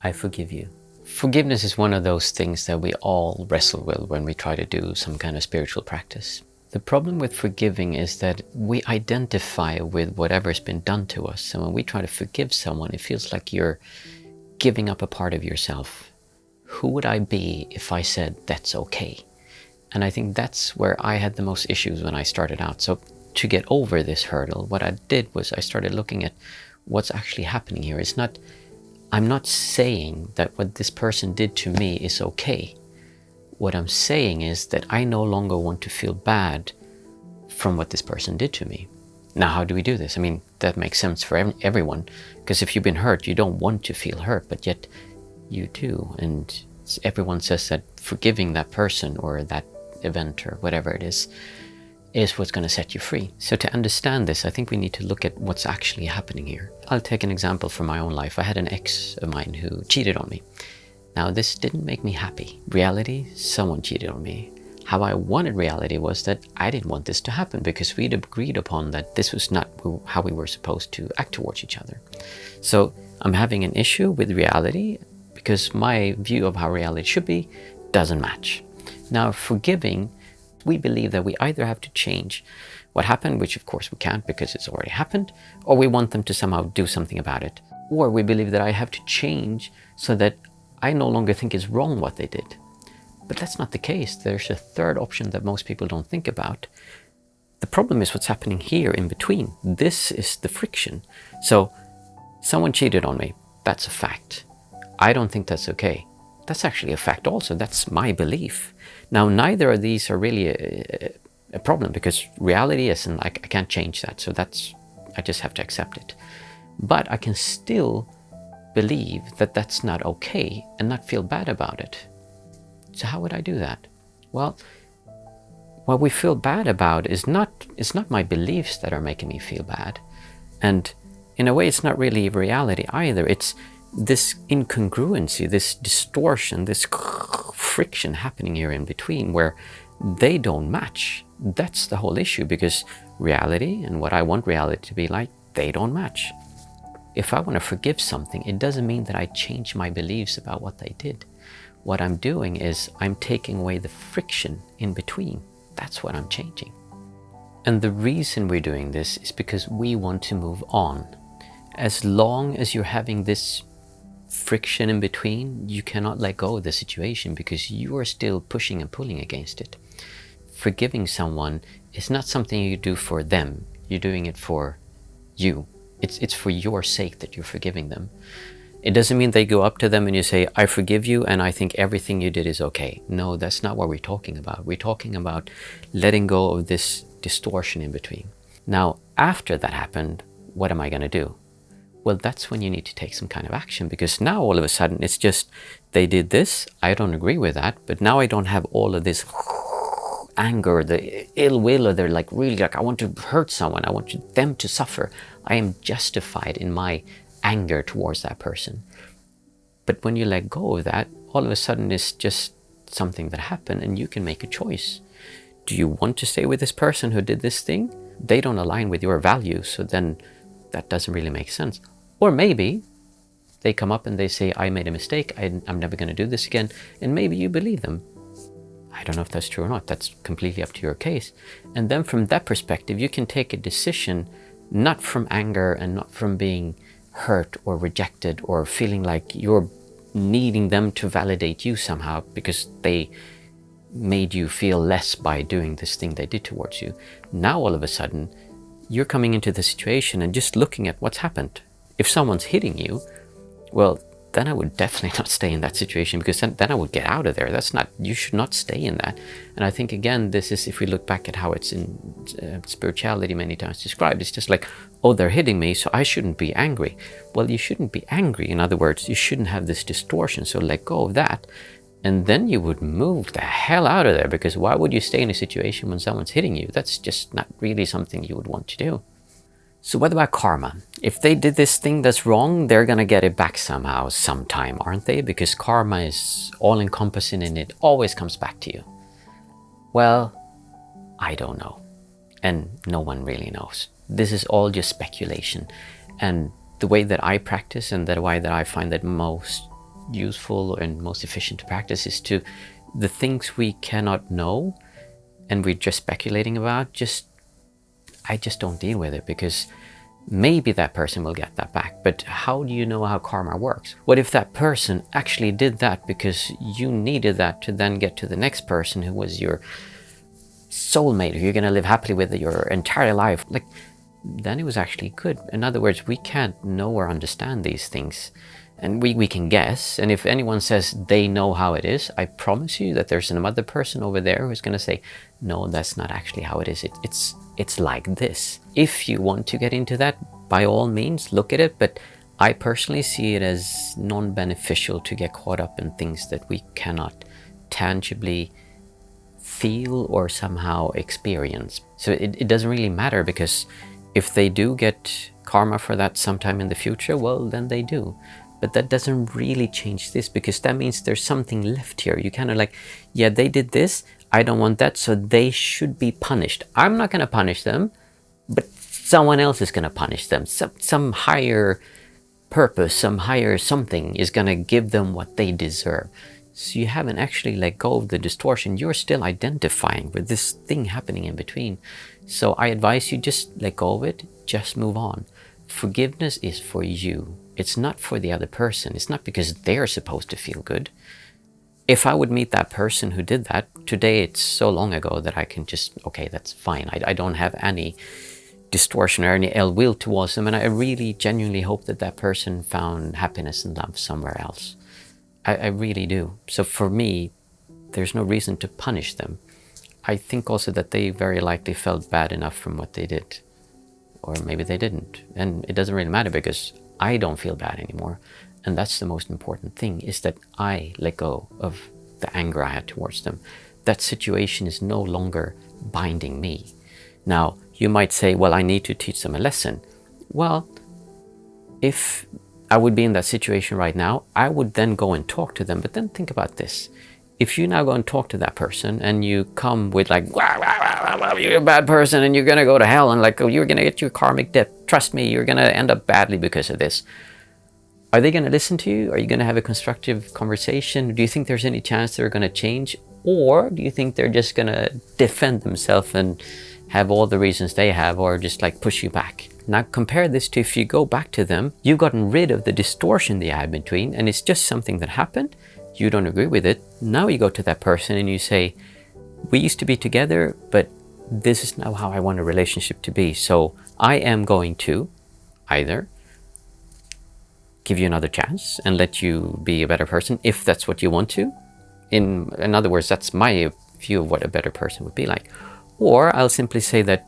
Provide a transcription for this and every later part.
I forgive you. Forgiveness is one of those things that we all wrestle with when we try to do some kind of spiritual practice. The problem with forgiving is that we identify with whatever's been done to us. And when we try to forgive someone, it feels like you're giving up a part of yourself. Who would I be if I said that's okay? And I think that's where I had the most issues when I started out. So to get over this hurdle, what I did was I started looking at what's actually happening here. I'm not saying that what this person did to me is okay. What I'm saying is that I no longer want to feel bad from what this person did to me. Now, how do we do this? I mean, that makes sense for everyone, because if you've been hurt, you don't want to feel hurt, but yet you do. And everyone says that forgiving that person or that event or whatever it is what's going to set you free. So to understand this, I think we need to look at what's actually happening here. I'll take an example from my own life. I had an ex of mine who cheated on me. Now, this didn't make me happy. Reality, someone cheated on me. How I wanted reality was that I didn't want this to happen, because we'd agreed upon that this was not how we were supposed to act towards each other. So I'm having an issue with reality because my view of how reality should be doesn't match. Now, forgiving, we believe that we either have to change what happened, which of course we can't because it's already happened, or we want them to somehow do something about it. Or we believe that I have to change so that I no longer think it's wrong what they did. But that's not the case. There's a third option that most people don't think about. The problem is what's happening here in between. This is the friction. So someone cheated on me. That's a fact. I don't think that's okay. That's actually a fact also. That's my belief. Now, neither of these are really a problem, because reality isn't, I can't change that. So I just have to accept it. But I can still believe that that's not okay and not feel bad about it. So how would I do that? Well, what we feel bad about is not my beliefs that are making me feel bad. And in a way, it's not really reality either. It's this incongruency, this distortion, this friction happening here in between where they don't match. That's the whole issue, because reality and what I want reality to be like, they don't match. If I want to forgive something, it doesn't mean that I change my beliefs about what they did. What I'm doing is I'm taking away the friction in between. That's what I'm changing. And the reason we're doing this is because we want to move on. As long as you're having this friction in between, you cannot let go of the situation because you are still pushing and pulling against it. Forgiving someone is not something you do for them. You're doing it for you. It's for your sake that you're forgiving them. It doesn't mean they go up to them and you say, I forgive you and I think everything you did is okay. No, that's not what we're talking about. We're talking about letting go of this distortion in between. Now, after that happened, what am I going to do? Well, that's when you need to take some kind of action, because now all of a sudden it's just, they did this, I don't agree with that, but now I don't have all of this anger, the ill will, or they're like really like, I want to hurt someone, I want them to suffer. I am justified in my anger towards that person. But when you let go of that, all of a sudden it's just something that happened and you can make a choice. Do you want to stay with this person who did this thing? They don't align with your values, so then that doesn't really make sense. Or maybe they come up and they say, I made a mistake, I'm never going to do this again, and maybe you believe them. I don't know if that's true or not. That's completely up to your case. And then from that perspective, you can take a decision not from anger and not from being hurt or rejected or feeling like you're needing them to validate you somehow because they made you feel less by doing this thing they did towards you. Now all of a sudden, you're coming into the situation and just looking at what's happened. If someone's hitting you, well, then I would definitely not stay in that situation, because then I would get out of there. You should not stay in that. And I think, again, this is, if we look back at how it's in spirituality many times described, it's just like, oh, they're hitting me, so I shouldn't be angry. Well, you shouldn't be angry. In other words, you shouldn't have this distortion, so let go of that. And then you would move the hell out of there, because why would you stay in a situation when someone's hitting you? That's just not really something you would want to do. So what about karma? If they did this thing that's wrong, they're going to get it back somehow, sometime, aren't they? Because karma is all-encompassing and it always comes back to you. Well, I don't know. And no one really knows. This is all just speculation. And the way that I practice and the way that I find that most useful and most efficient to practice is to, the things we cannot know and we're just speculating about, I just don't deal with it, because maybe that person will get that back. But how do you know how karma works? What if that person actually did that because you needed that to then get to the next person who was your soulmate, who you're going to live happily with your entire life? Like, then it was actually good. In other words, we can't know or understand these things. And we can guess. And if anyone says they know how it is, I promise you that there's another person over there who's going to say, no, that's not actually how it is. It's like this. If you want to get into that, by all means, look at it. But I personally see it as non-beneficial to get caught up in things that we cannot tangibly feel or somehow experience. So it doesn't really matter, because if they do get karma for that sometime in the future, well, then they do. But that doesn't really change this, because that means there's something left here. You kind of like, yeah, they did this, I don't want that, so they should be punished. I'm not going to punish them, but someone else is going to punish them. Some higher purpose, some higher something is going to give them what they deserve. So you haven't actually let go of the distortion. You're still identifying with this thing happening in between. So I advise you, just let go of it, just move on. Forgiveness is for you. It's not for the other person. It's not because they're supposed to feel good. If I would meet that person who did that, today it's so long ago that I can just, okay, that's fine. I don't have any distortion or any ill will towards them. And I really genuinely hope that that person found happiness and love somewhere else. I really do. So for me, there's no reason to punish them. I think also that they very likely felt bad enough from what they did. Or maybe they didn't. And it doesn't really matter, because I don't feel bad anymore. And that's the most important thing, is that I let go of the anger I had towards them. That situation is no longer binding me. Now, you might say, well, I need to teach them a lesson. Well, if I would be in that situation right now, I would then go and talk to them. But then think about this. If you now go and talk to that person and you come with like, wah, wah, wah, wah, you're a bad person and you're going to go to hell, and like, oh, you're going to get your karmic debt. Trust me, you're going to end up badly because of this. Are they going to listen to you? Are you going to have a constructive conversation? Do you think there's any chance they're going to change? Or do you think they're just going to defend themselves and have all the reasons they have, or just like push you back? Now compare this to if you go back to them, you've gotten rid of the distortion they had between, and it's just something that happened. You don't agree with it. Now you go to that person and you say, we used to be together, but this is now how I want a relationship to be. So I am going to either give you another chance and let you be a better person, if that's what you want to. In other words, that's my view of what a better person would be like. Or I'll simply say that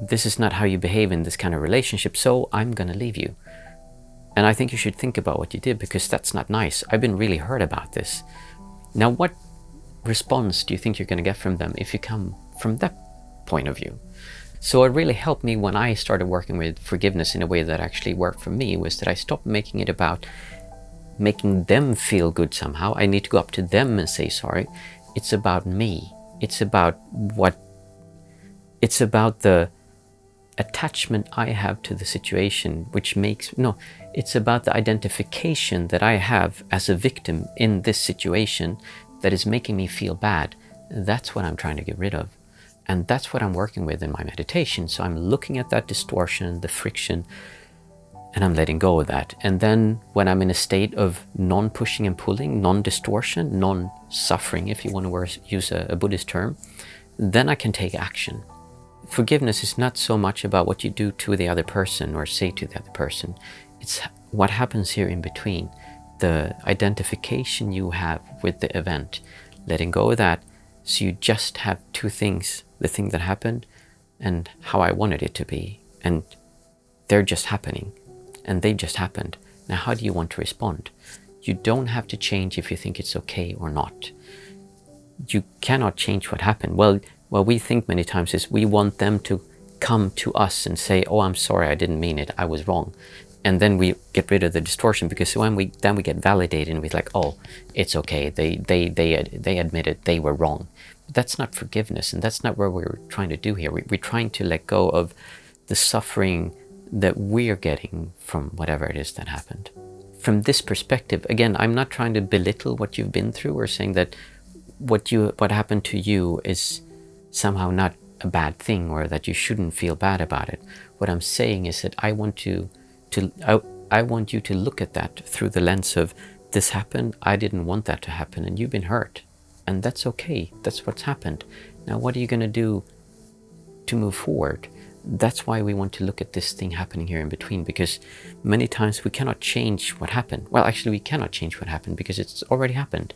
this is not how you behave in this kind of relationship, so I'm going to leave you. And I think you should think about what you did, because that's not nice. I've been really hurt about this. Now, what response do you think you're going to get from them if you come from that point of view? So what really helped me when I started working with forgiveness in a way that actually worked for me was that I stopped making it about making them feel good somehow. I need to go up to them and say sorry. It's about me. It's about the attachment I have to the situation, which makes, no, it's about the identification that I have as a victim in this situation that is making me feel bad. That's what I'm trying to get rid of. And that's what I'm working with in my meditation. So I'm looking at that distortion, the friction, and I'm letting go of that. And then when I'm in a state of non-pushing and pulling, non-distortion, non-suffering, if you want to use a Buddhist term, then I can take action. Forgiveness is not so much about what you do to the other person or say to the other person. It's what happens here in between, the identification you have with the event, letting go of that. So you just have two things, the thing that happened and how I wanted it to be. And they're just happening, and they just happened. Now, how do you want to respond? You don't have to change if you think it's okay or not. You cannot change what happened. Well, what we think many times is we want them to come to us and say, oh, I'm sorry, I didn't mean it, I was wrong. And then we get rid of the distortion, because when we get validated and we're like, oh, it's okay, they admitted they were wrong. But that's not forgiveness, and that's not what we're trying to do here. We're trying to let go of the suffering that we're getting from whatever it is that happened. from this perspective, again, I'm not trying to belittle what you've been through or saying that what happened to you is somehow not a bad thing or that you shouldn't feel bad about it. What I'm saying is that I want you to look at that through the lens of, this happened, I didn't want that to happen, and you've been hurt. And that's okay, that's what's happened. Now what are you going to do to move forward? That's why we want to look at this thing happening here in between, because many times we cannot change what happened. Well, actually we cannot change what happened because it's already happened.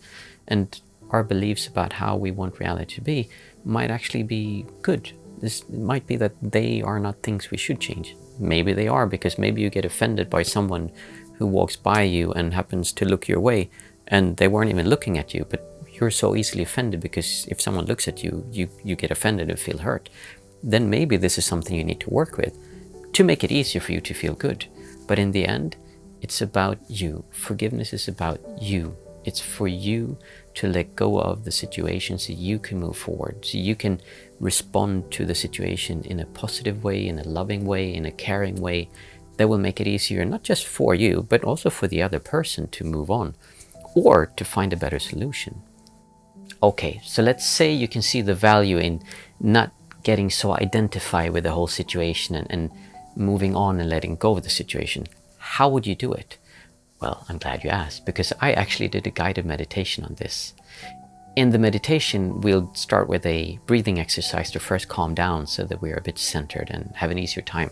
And our beliefs about how we want reality to be might actually be good. This might be that they are not things we should change. Maybe they are, because maybe you get offended by someone who walks by you and happens to look your way, and they weren't even looking at you, but you're so easily offended because if someone looks at you, you get offended and feel hurt. Then maybe this is something you need to work with to make it easier for you to feel good. But in the end, it's about you. Forgiveness is about you. It's for you to let go of the situation so you can move forward, so you can respond to the situation in a positive way, in a loving way, in a caring way that will make it easier, not just for you, but also for the other person to move on or to find a better solution. Okay, so let's say you can see the value in not getting so identified with the whole situation and moving on and letting go of the situation. How would you do it? Well, I'm glad you asked, because I actually did a guided meditation on this. In the meditation, we'll start with a breathing exercise to first calm down so that we're a bit centered and have an easier time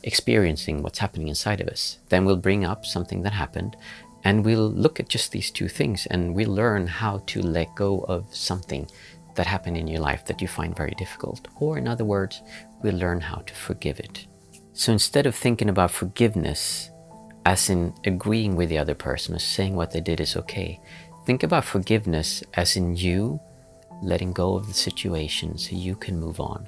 experiencing what's happening inside of us. Then we'll bring up something that happened, and we'll look at just these two things, and we'll learn how to let go of something that happened in your life that you find very difficult. Or in other words, we'll learn how to forgive it. So instead of thinking about forgiveness as in agreeing with the other person or saying what they did is okay, think about forgiveness as in you letting go of the situation so you can move on.